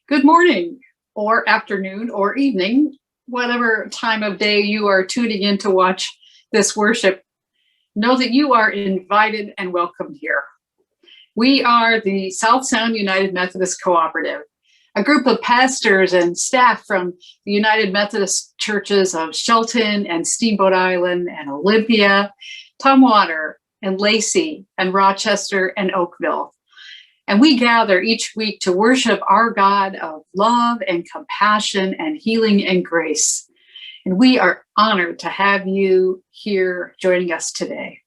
Good morning, or afternoon, or evening, whatever time of day you are tuning in to watch this worship. Know that you are invited and welcomed here. We are the South Sound United Methodist Cooperative, a group of pastors and staff from the United Methodist churches of Shelton and Steamboat Island and Olympia, Tumwater and Lacey and Rochester and Oakville. And we gather each week to worship our God of love and compassion and healing and grace. And we are honored to have you here joining us today.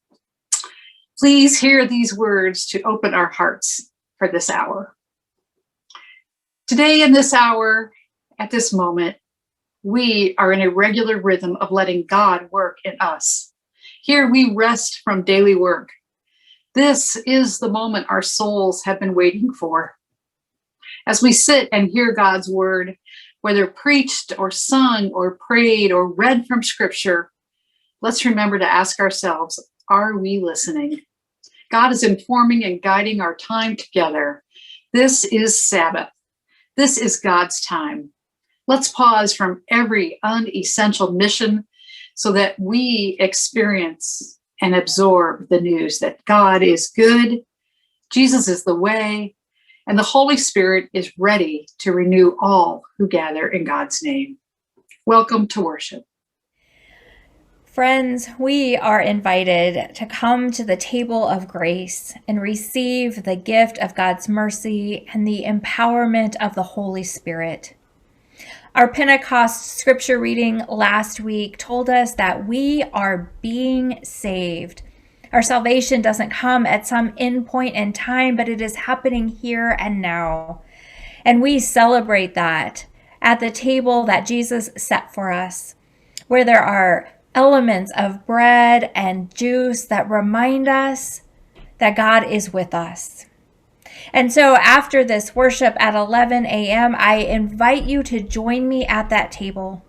Please hear these words to open our hearts for this hour. Today in this hour, at this moment, we are in a regular rhythm of letting God work in us. Here we rest from daily work. This is the moment our souls have been waiting for. As we sit and hear God's word, whether preached or sung or prayed or read from scripture, let's remember to ask ourselves, are we listening? God is informing and guiding our time together. This is Sabbath. This is God's time. Let's pause from every unessential mission so that we experience and absorb the news that God is good, Jesus is the way, and the Holy Spirit is ready to renew all who gather in God's name. Welcome to worship. Friends, we are invited to come to the table of grace and receive the gift of God's mercy and the empowerment of the Holy Spirit. Our Pentecost scripture reading last week told us that we are being saved. Our salvation doesn't come at some end point in time, but it is happening here and now. And we celebrate that at the table that Jesus set for us, where there are elements of bread and juice that remind us that God is with us. And so after this worship at 11 a.m., I invite you to join me at that table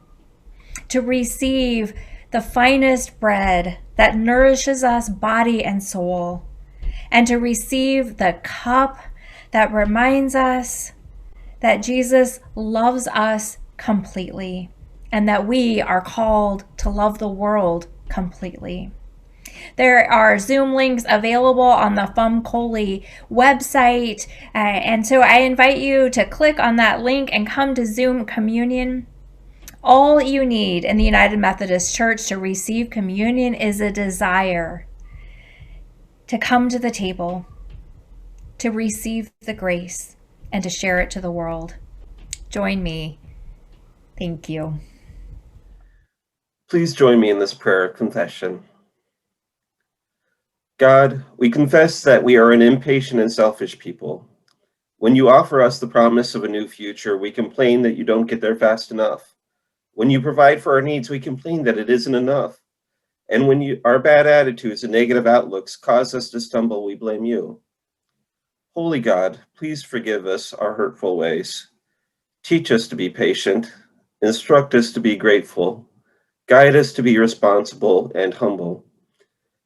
to receive the finest bread that nourishes us body and soul, and to receive the cup that reminds us that Jesus loves us completely and that we are called to love the world completely. There are Zoom links available on the FUMCOLI website, and so I invite you to click on that link and come to Zoom communion. All you need in the United Methodist Church to receive communion is a desire to come to the table, to receive the grace, and to share it to the world. Join me. Thank you. Please join me in this prayer of confession. God, we confess that we are an impatient and selfish people. When you offer us the promise of a new future, we complain that you don't get there fast enough. When you provide for our needs, we complain that it isn't enough. And when our bad attitudes and negative outlooks cause us to stumble, we blame you. Holy God, please forgive us our hurtful ways. Teach us to be patient, instruct us to be grateful, guide us to be responsible and humble.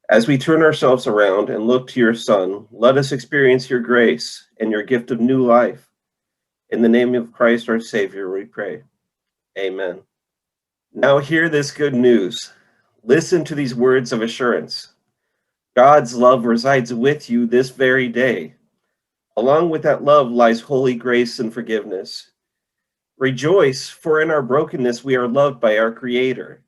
As we turn ourselves around and look to your Son, let us experience your grace and your gift of new life. In the name of Christ our Savior, we pray. Amen. Now hear this good news. Listen to these words of assurance. God's love resides with you this very day. Along with that love lies holy grace and forgiveness. Rejoice, for in our brokenness we are loved by our Creator.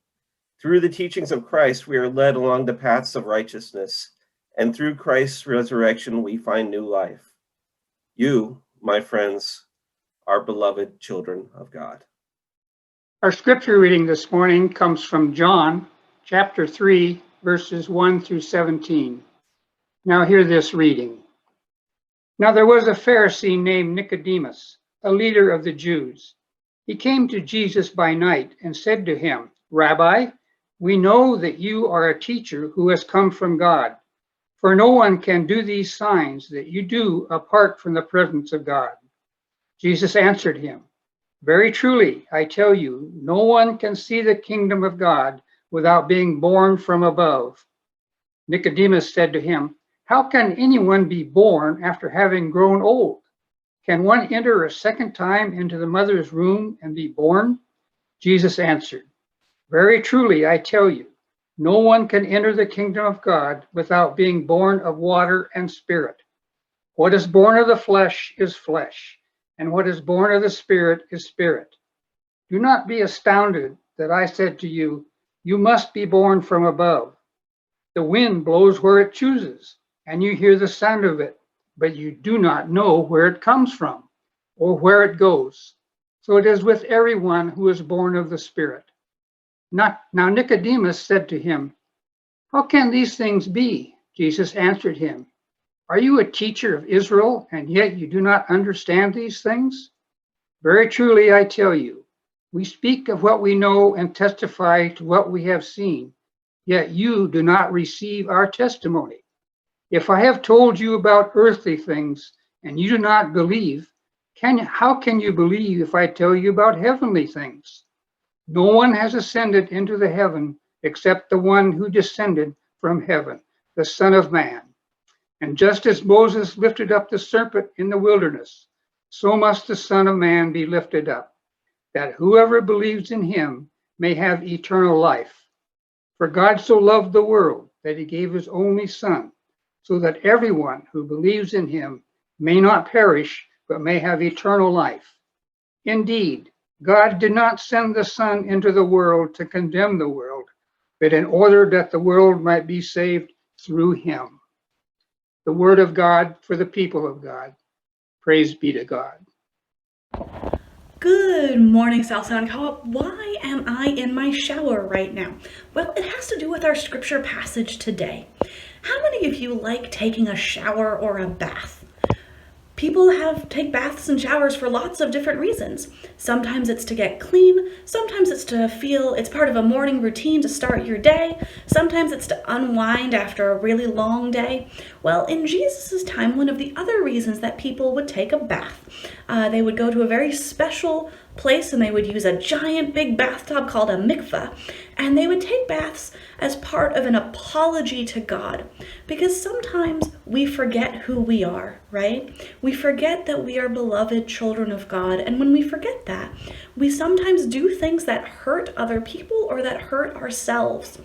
Through the teachings of Christ, we are led along the paths of righteousness, and through Christ's resurrection, we find new life. You, my friends, are beloved children of God. Our scripture reading this morning comes from John chapter 3, verses 1 through 17. Now hear this reading. Now there was a Pharisee named Nicodemus, a leader of the Jews. He came to Jesus by night and said to him, Rabbi, we know that you are a teacher who has come from God, for no one can do these signs that you do apart from the presence of God. Jesus answered him, Very truly, I tell you, no one can see the kingdom of God without being born from above. Nicodemus said to him, How can anyone be born after having grown old? Can one enter a second time into the mother's womb and be born? Jesus answered, Very truly, I tell you, no one can enter the kingdom of God without being born of water and spirit. What is born of the flesh is flesh, and what is born of the Spirit is spirit. Do not be astounded that I said to you, You must be born from above. The wind blows where it chooses, and you hear the sound of it, but you do not know where it comes from or where it goes. So it is with everyone who is born of the Spirit. Now Nicodemus said to him, How can these things be? Jesus answered him, Are you a teacher of Israel, and yet you do not understand these things? Very truly, I tell you, we speak of what we know and testify to what we have seen, yet you do not receive our testimony. If I have told you about earthly things and you do not believe, how can you believe if I tell you about heavenly things? No one has ascended into the heaven except the one who descended from heaven, the Son of Man. And just as Moses lifted up the serpent in the wilderness, so must the Son of Man be lifted up, that whoever believes in him may have eternal life. For God so loved the world that he gave his only Son, so that everyone who believes in him may not perish, but may have eternal life. Indeed, God did not send the Son into the world to condemn the world, but in order that the world might be saved through him. The word of God for the people of God. Praise be to God. Good morning, Southside Co-op. Why am I in my shower right now? Well, it has to do with our scripture passage today. How many of you like taking a shower or a bath? People take baths and showers for lots of different reasons. Sometimes it's to get clean. Sometimes it's to feel it's part of a morning routine to start your day. Sometimes it's to unwind after a really long day. Well, in Jesus' time, one of the other reasons that people would take a bath, they would go to a very special place and they would use a giant big bathtub called a mikveh, and they would take baths as part of an apology to God, because sometimes we forget who we are, right? We forget that we are beloved children of God, and when we forget that, we sometimes do things that hurt other people or that hurt ourselves.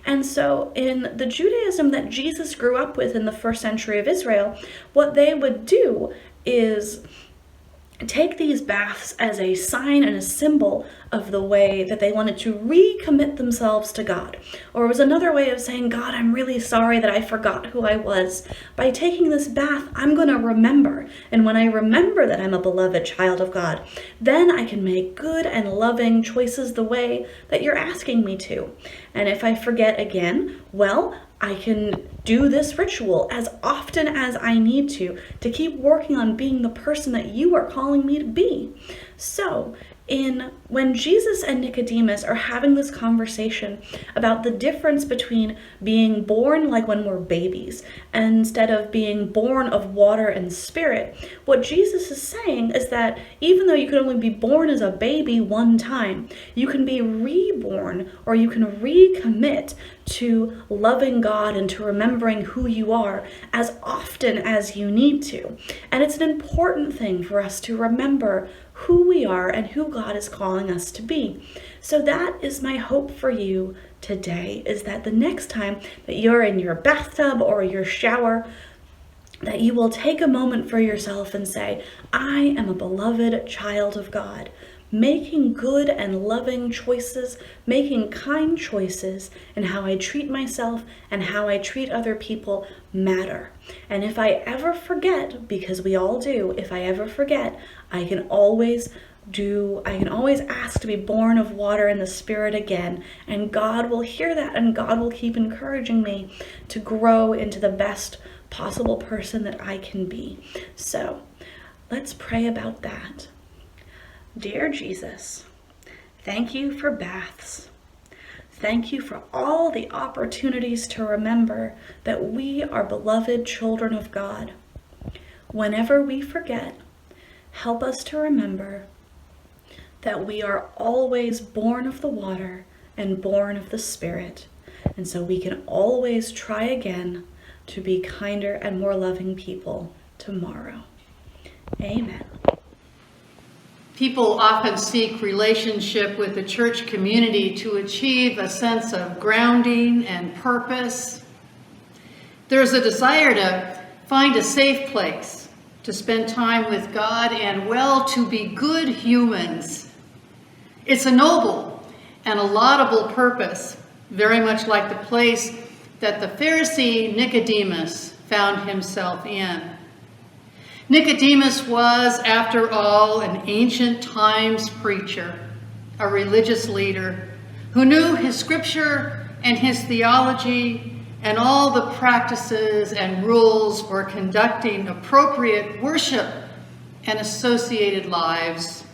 And so in the Judaism that Jesus grew up with in the first century of Israel, what they would do is take these baths as a sign and a symbol of the way that they wanted to recommit themselves to God. Or it was another way of saying, God, I'm really sorry that I forgot who I was. By taking this bath, I'm going to remember. And when I remember that I'm a beloved child of God, then I can make good and loving choices the way that you're asking me to. And if I forget again, well, I can do this ritual as often as I need to keep working on being the person that you are calling me to be. So, when Jesus and Nicodemus are having this conversation about the difference between being born like when we're babies instead of being born of water and spirit, what Jesus is saying is that even though you can only be born as a baby one time, you can be reborn, or you can recommit to loving God and to remembering who you are as often as you need to. And it's an important thing for us to remember who we are and who God is calling us to be. So that is my hope for you today, is that the next time that you're in your bathtub or your shower, that you will take a moment for yourself and say, I am a beloved child of God, making good and loving choices, making kind choices, and how I treat myself and how I treat other people matter. And if I ever forget, because we all do, if I ever forget, I can always ask to be born of water and the Spirit again, and God will hear that, and God will keep encouraging me to grow into the best possible person that I can be. So let's pray about that. Dear Jesus, thank you for baths. Thank you for all the opportunities to remember that we are beloved children of God. Whenever we forget, help us to remember that we are always born of the water and born of the Spirit, and so we can always try again to be kinder and more loving people tomorrow. Amen. People often seek relationship with the church community to achieve a sense of grounding and purpose. There's a desire to find a safe place, to spend time with God, and, well, to be good humans. It's a noble and a laudable purpose, very much like the place that the Pharisee Nicodemus found himself in. Nicodemus was, after all, an ancient times preacher, a religious leader who knew his scripture and his theology and all the practices and rules for conducting appropriate worship and associated lives.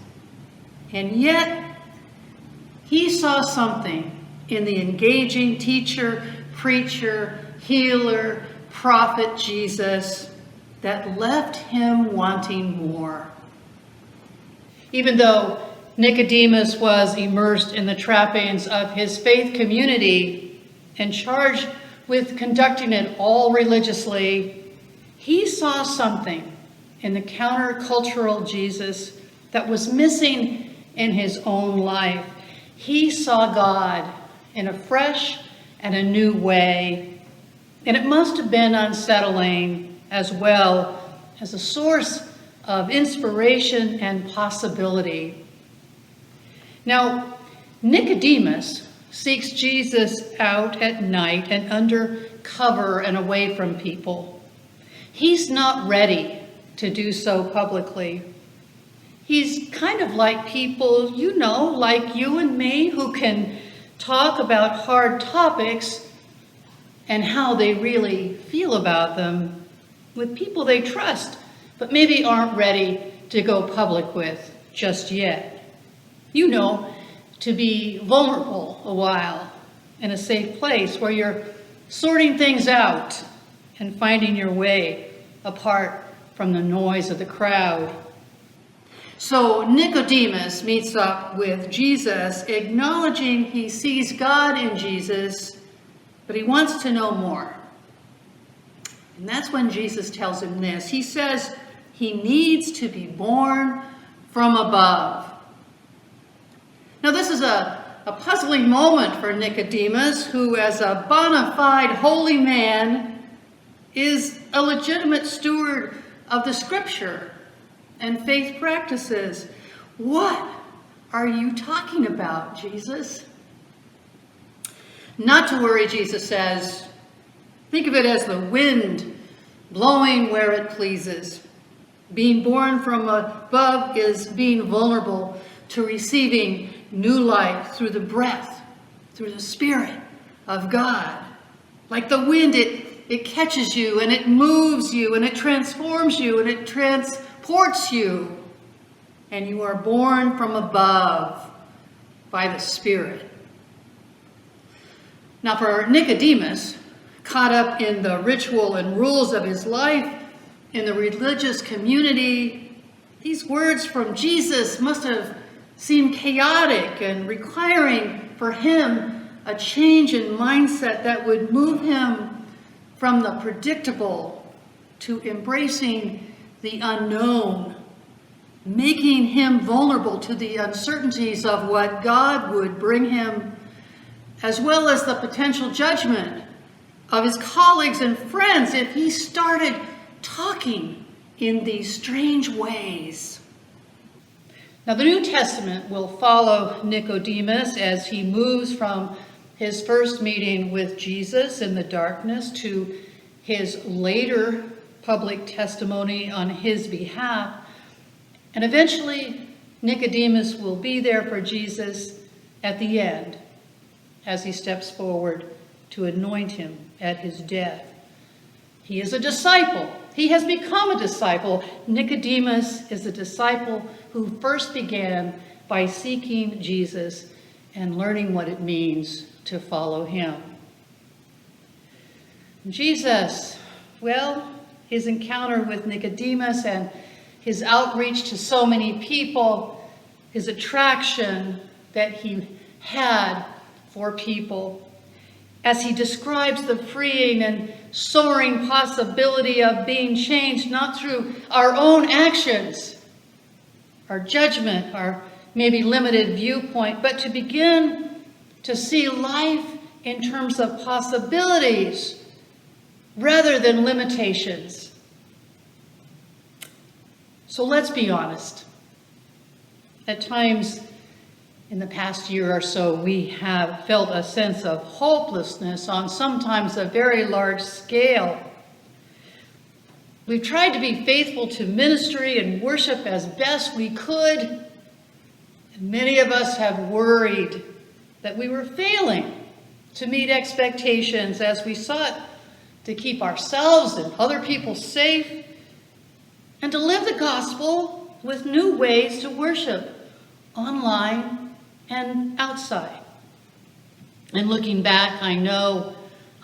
And yet, he saw something in the engaging teacher, preacher, healer, prophet Jesus that left him wanting more. Even though Nicodemus was immersed in the trappings of his faith community and charged with conducting it all religiously, he saw something in the countercultural Jesus that was missing in his own life. He saw God in a fresh and a new way, and it must have been unsettling as well as a source of inspiration and possibility. Now, Nicodemus seeks Jesus out at night and under cover and away from people. He's not ready to do so publicly. He's kind of like people, like you and me, who can talk about hard topics and how they really feel about them with people they trust, but maybe aren't ready to go public with just yet. You know, to be vulnerable a while in a safe place where you're sorting things out and finding your way apart from the noise of the crowd. So Nicodemus meets up with Jesus, acknowledging he sees God in Jesus, but he wants to know more. And that's when Jesus tells him this. He says he needs to be born from above. Now this is a puzzling moment for Nicodemus, who as a bona fide holy man is a legitimate steward of the scripture and faith practices. What are you talking about, Jesus? Not to worry, Jesus says. Think of it as the wind blowing where it pleases. Being born from above is being vulnerable to receiving new life through the breath, through the Spirit of God. Like the wind, it catches you and it moves you and it transforms you and it transports you. And you are born from above by the Spirit. Now for Nicodemus, caught up in the ritual and rules of his life in the religious community, these words from Jesus must have seemed chaotic and requiring for him a change in mindset that would move him from the predictable to embracing the unknown, making him vulnerable to the uncertainties of what God would bring him, as well as the potential judgment of his colleagues and friends if he started talking in these strange ways. Now, the New Testament will follow Nicodemus as he moves from his first meeting with Jesus in the darkness to his later public testimony on his behalf. And eventually, Nicodemus will be there for Jesus at the end as he steps forward to anoint him at his death. He is a disciple. He has become a disciple. Nicodemus is a disciple who first began by seeking Jesus and learning what it means to follow him. Jesus, well, his encounter with Nicodemus and his outreach to so many people, his attraction that he had for people, as he describes the freeing and soaring possibility of being changed not through our own actions, our judgment, our maybe limited viewpoint, but to begin to see life in terms of possibilities rather than limitations. So let's be honest. At times in the past year or so, we have felt a sense of hopelessness on sometimes a very large scale. We've tried to be faithful to ministry and worship as best we could. And many of us have worried that we were failing to meet expectations as we sought to keep ourselves and other people safe and to live the gospel with new ways to worship online and outside. And looking back, I know,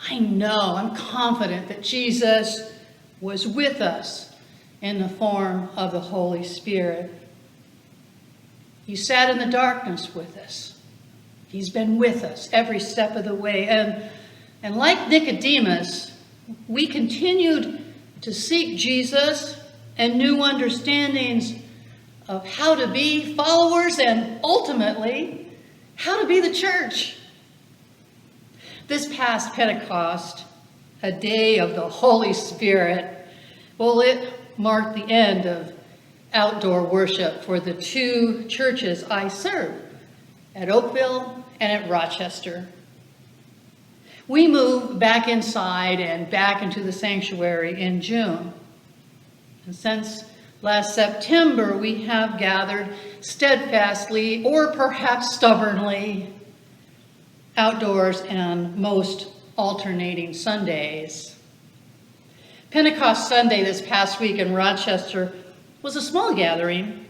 I'm confident that Jesus was with us in the form of the Holy Spirit. He sat in the darkness with us. He's been with us every step of the way. And like Nicodemus, we continued to seek Jesus and new understandings of how to be followers and ultimately how to be the church. This past Pentecost, a day of the Holy Spirit, well, it marked the end of outdoor worship for the two churches I serve, at Oakville and at Rochester. We moved back inside and back into the sanctuary in June. And since last September, we have gathered steadfastly, or perhaps stubbornly, outdoors on most alternating Sundays. Pentecost Sunday this past week in Rochester was a small gathering.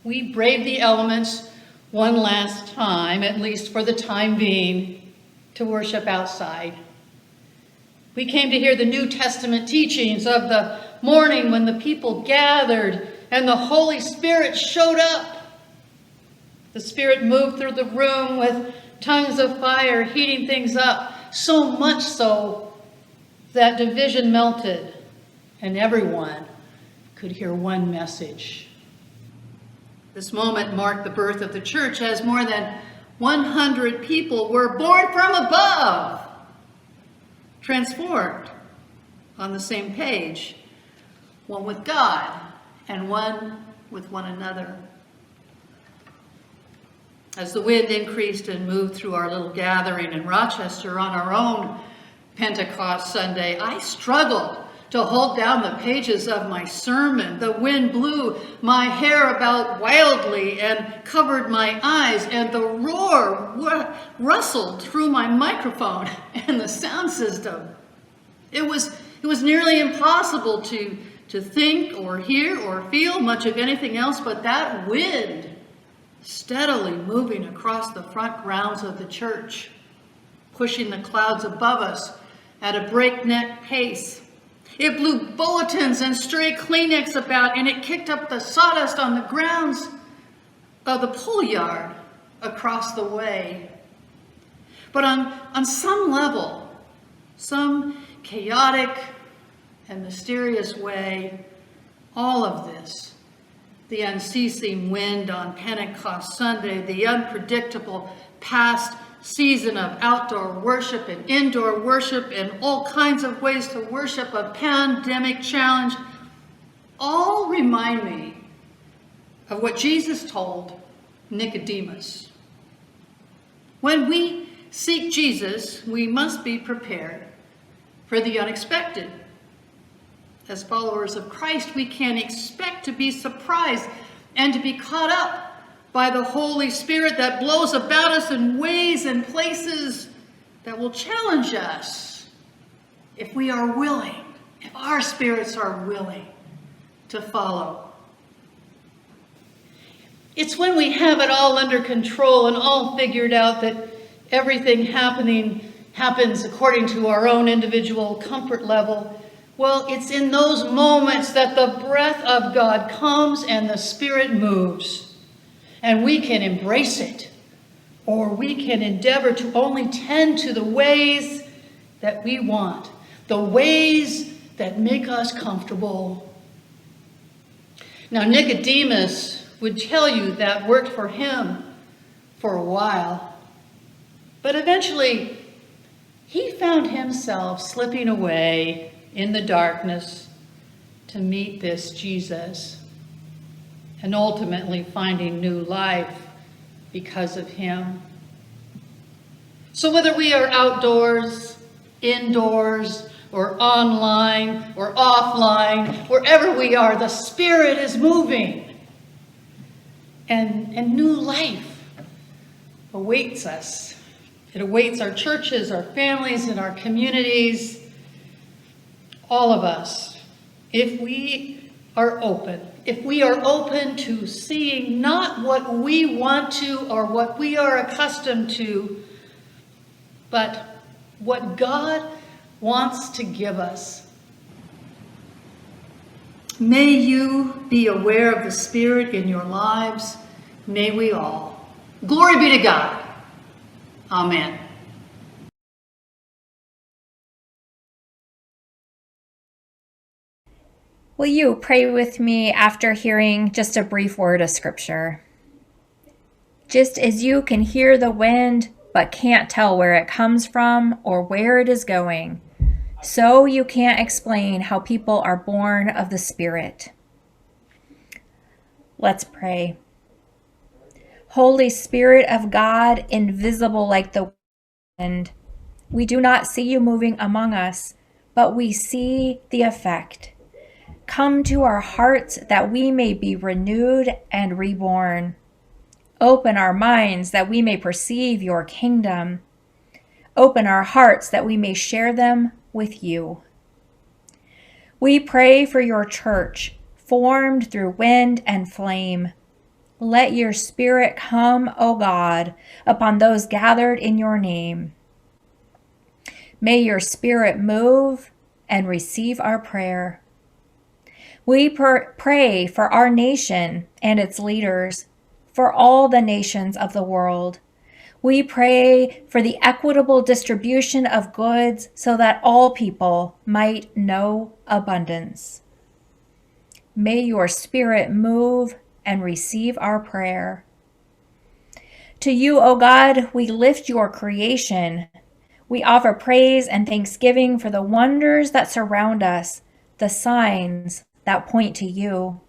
We braved the elements one last time, at least for the time being, to worship outside. We came to hear the New Testament teachings of the morning when the people gathered and the Holy Spirit showed up. The Spirit moved through the room with tongues of fire, heating things up, so much so that division melted and everyone could hear one message. This moment marked the birth of the church as more than 100 people were born from above, transformed on the same page, one with God and one with one another. As the wind increased and moved through our little gathering in Rochester on our own Pentecost Sunday, I struggled to hold down the pages of my sermon. The wind blew my hair about wildly and covered my eyes, and the roar rustled through my microphone and the sound system. It was nearly impossible to think or hear or feel much of anything else but that wind steadily moving across the front grounds of the church, pushing the clouds above us at a breakneck pace. It blew bulletins and stray Kleenex about, and it kicked up the sawdust on the grounds of the pool yard across the way. But on some level, some chaotic and mysterious way, all of this, the unceasing wind on Pentecost Sunday, the unpredictable past season of outdoor worship and indoor worship and all kinds of ways to worship, a pandemic challenge, all remind me of what Jesus told Nicodemus. When we seek Jesus, we must be prepared for the unexpected. As followers of Christ, we can expect to be surprised and to be caught up by the Holy Spirit that blows about us in ways and places that will challenge us if we are willing, if our spirits are willing to follow. It's when we have it all under control and all figured out that everything happens according to our own individual comfort level. Well, it's in those moments that the breath of God comes and the Spirit moves. And we can embrace it, or we can endeavor to only tend to the ways that we want, the ways that make us comfortable. Now, Nicodemus would tell you that worked for him for a while, but eventually he found himself slipping away in the darkness to meet this Jesus, and ultimately finding new life because of him. So whether we are outdoors, indoors, or online, or offline, wherever we are, the Spirit is moving. And new life awaits us. It awaits our churches, our families, and our communities, all of us, if we are open to seeing not what we want to or what we are accustomed to, but what God wants to give us. May you be aware of the Spirit in your lives. May we all. Glory be to God. Amen. Will you pray with me after hearing just a brief word of scripture? Just as you can hear the wind but can't tell where it comes from or where it is going, so you can't explain how people are born of the Spirit. Let's pray. Holy Spirit of God, invisible like the wind, we do not see you moving among us, but we see the effect. Come to our hearts that we may be renewed and reborn. Open our minds that we may perceive your kingdom. Open our hearts that we may share them with you. We pray for your church, formed through wind and flame. Let your Spirit come, O God, upon those gathered in your name. May your Spirit move and receive our prayer. We pray for our nation and its leaders, for all the nations of the world. We pray for the equitable distribution of goods so that all people might know abundance. May your Spirit move and receive our prayer. To you, O God, we lift your creation. We offer praise and thanksgiving for the wonders that surround us, the signs that point to you.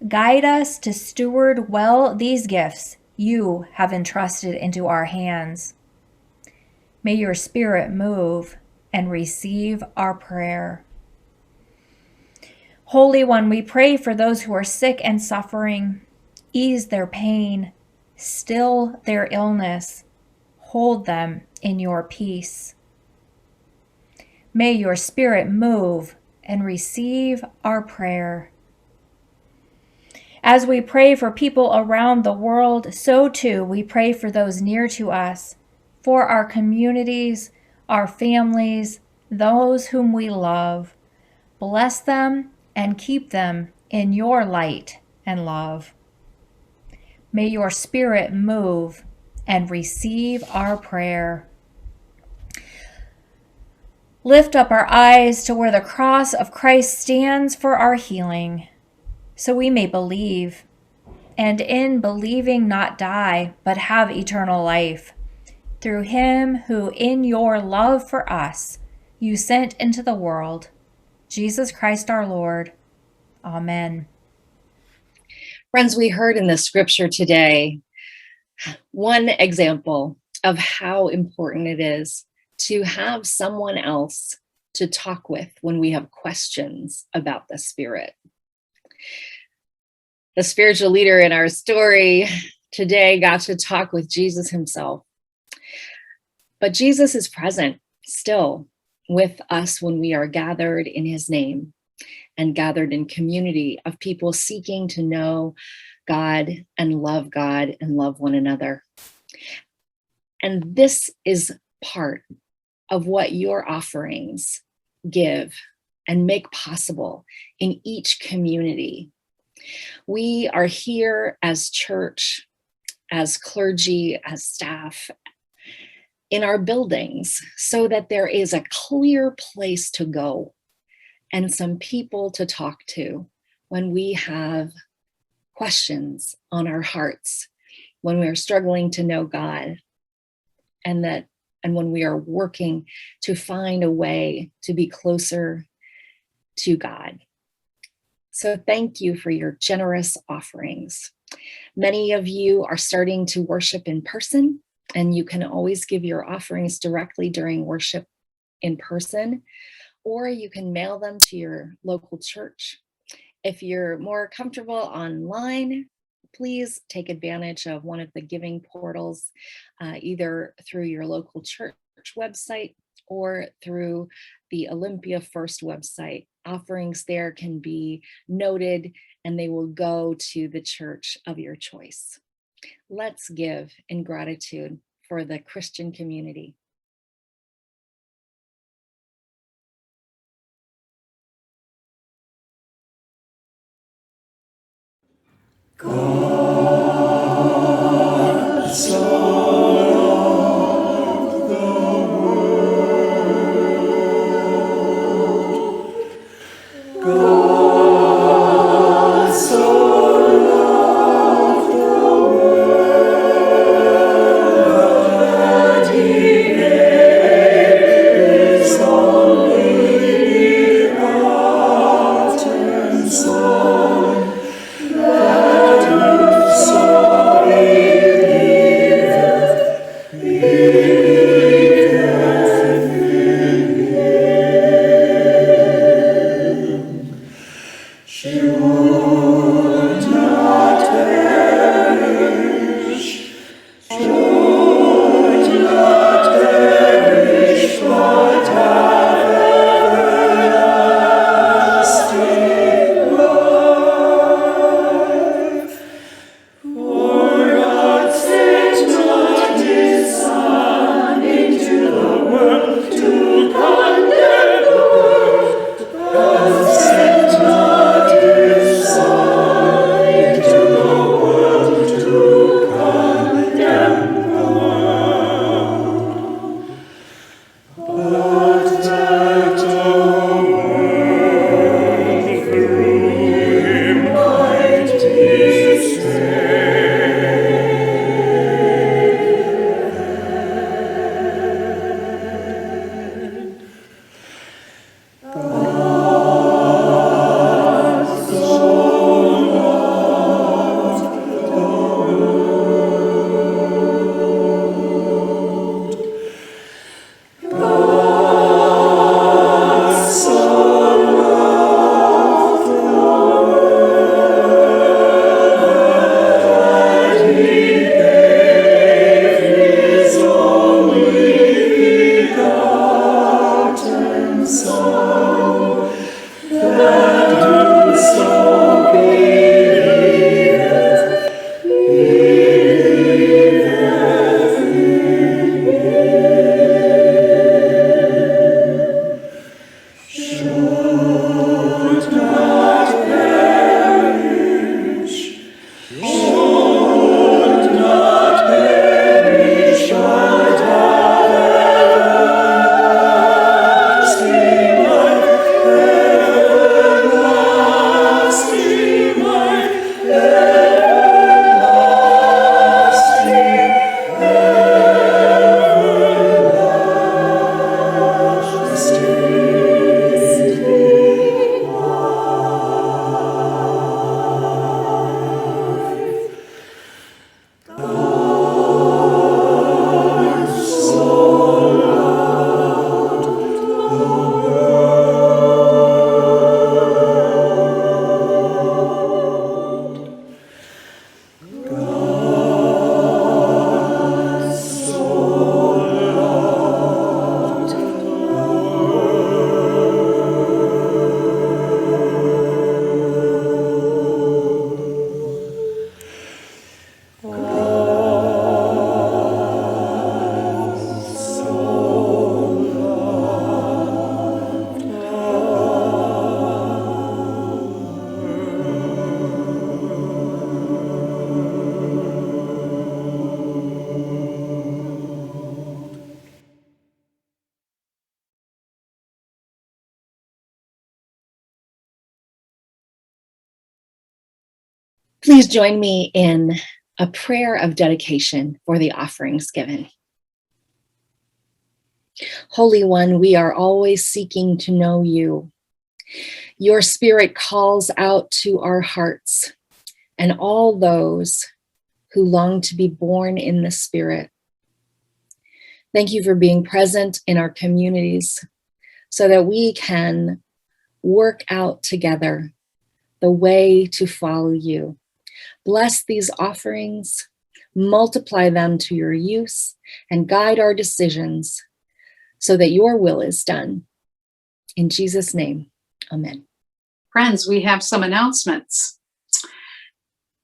Guide us to steward well these gifts you have entrusted into our hands. May your Spirit move and receive our prayer. Holy One, we pray for those who are sick and suffering. Ease their pain, still their illness, hold them in your peace. May your Spirit move and receive our prayer. As we pray for people around the world, so too we pray for those near to us, for our communities, our families, those whom we love. Bless them and keep them in your light and love. May your Spirit move and receive our prayer. Lift up our eyes to where the cross of Christ stands for our healing, so we may believe, and in believing not die, but have eternal life. Through him who in your love for us you sent into the world, Jesus Christ our Lord. Amen. Friends, we heard in the scripture today one example of how important it is to have someone else to talk with when we have questions about the Spirit. The spiritual leader in our story today got to talk with Jesus himself. But Jesus is present still with us when we are gathered in his name and gathered in community of people seeking to know God and love one another. And this is part of what your offerings give and make possible in each community. We are here as church, as clergy, as staff, in our buildings so that there is a clear place to go and some people to talk to when we have questions on our hearts, when we're struggling to know God, and when we are working to find a way to be closer to God. So thank you for your generous offerings. Many of you are starting to worship in person, and you can always give your offerings directly during worship in person, or you can mail them to your local church. If you're more comfortable online, please take advantage of one of the giving portals, either through your local church website or through the Olympia First website. Offerings there can be noted and they will go to the church of your choice. Let's give in gratitude for the Christian community. God so loved the world. God so loved the world that he gave his only begotten Son, that whoso Please join me in a prayer of dedication for the offerings given. Holy One, we are always seeking to know you. Your Spirit calls out to our hearts and all those who long to be born in the Spirit. Thank you for being present in our communities so that we can work out together the way to follow you. Bless these offerings, multiply them to your use, and guide our decisions so that your will is done. In Jesus' name, amen. Friends, we have some announcements.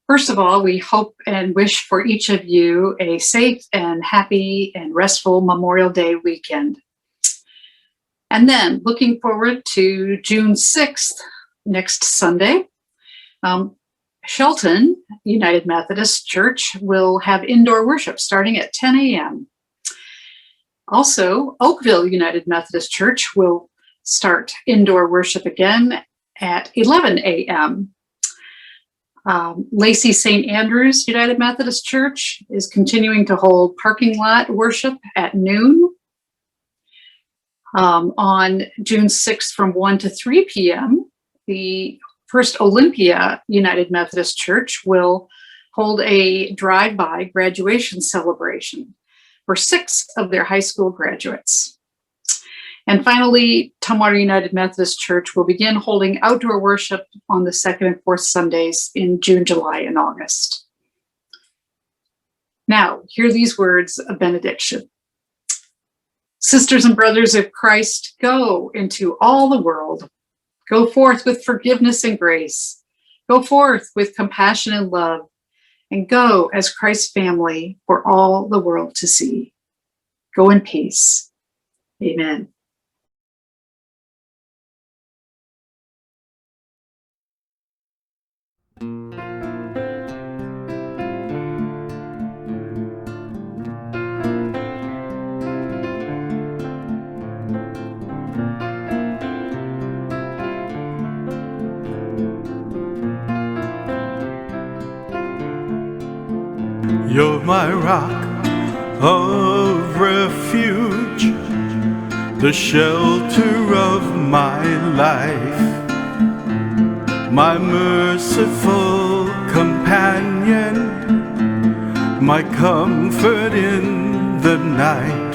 First of all, we hope and wish for each of you a safe and happy and restful Memorial Day weekend. And then looking forward to June 6th, next Sunday, Shelton United Methodist Church will have indoor worship starting at 10 a.m. Also, Oakville United Methodist Church will start indoor worship again at 11 a.m. Lacey St. Andrews United Methodist Church is continuing to hold parking lot worship at noon. On June 6th from 1 to 3 p.m., the First Olympia United Methodist Church will hold a drive-by graduation celebration for 6 of their high school graduates. And finally, Tumwater United Methodist Church will begin holding outdoor worship on the 2nd and 4th Sundays in June, July, and August. Now, hear these words of benediction. Sisters and brothers of Christ, go into all the world. Go forth with forgiveness and grace. Go forth with compassion and love. And go as Christ's family for all the world to see. Go in peace. Amen. You're my rock of refuge, the shelter of my life, my merciful companion, my comfort in the night.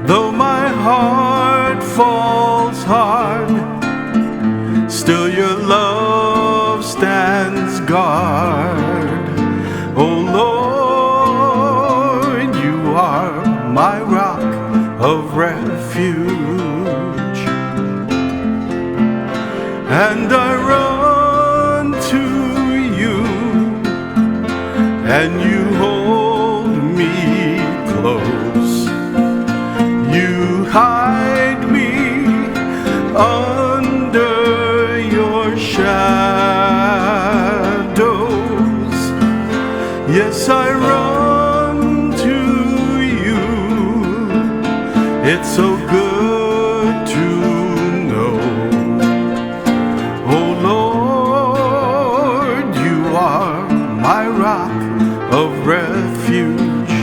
Though my heart falls hard, still your love stands guard. Oh Lord, you are my rock of refuge, and I run to you, and you hold me close. You hide me under your shadows. Yes, I run to you. It's so good to know. Oh Lord, you are my rock of refuge.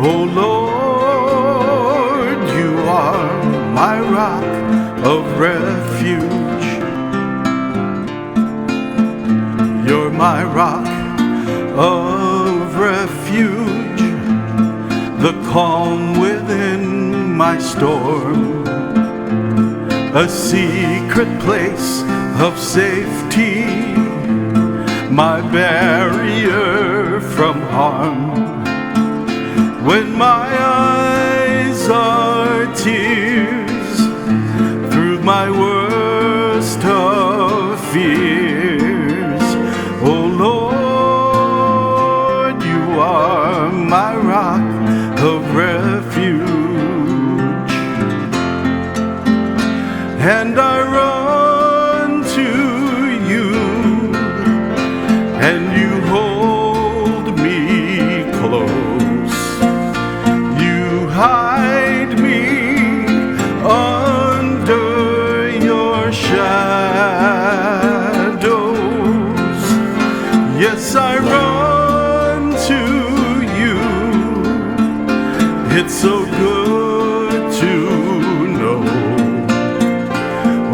Oh Lord, you are my rock of refuge. You're my rock of refuge, the calm within my storm, a secret place of safety, my barrier from harm. When my eyes are tears through my worst of fears, oh Lord, you are my rock of refuge. And I run to you, and you hold me close. You hide me under your shadows. Yes, I run to you. It's so good to know,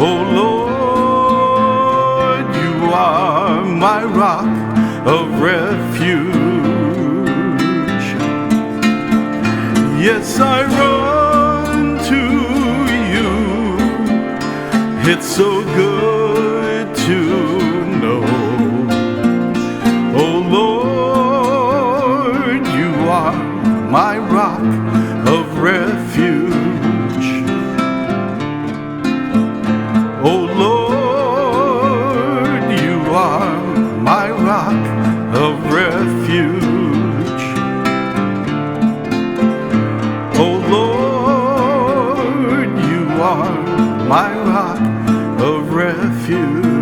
oh Lord, you are my rock of refuge. Yes, I run to you. It's so good to know, oh Lord, you are my rock of refuge. Oh Lord, you are my rock of refuge. Oh Lord, you are my rock of refuge.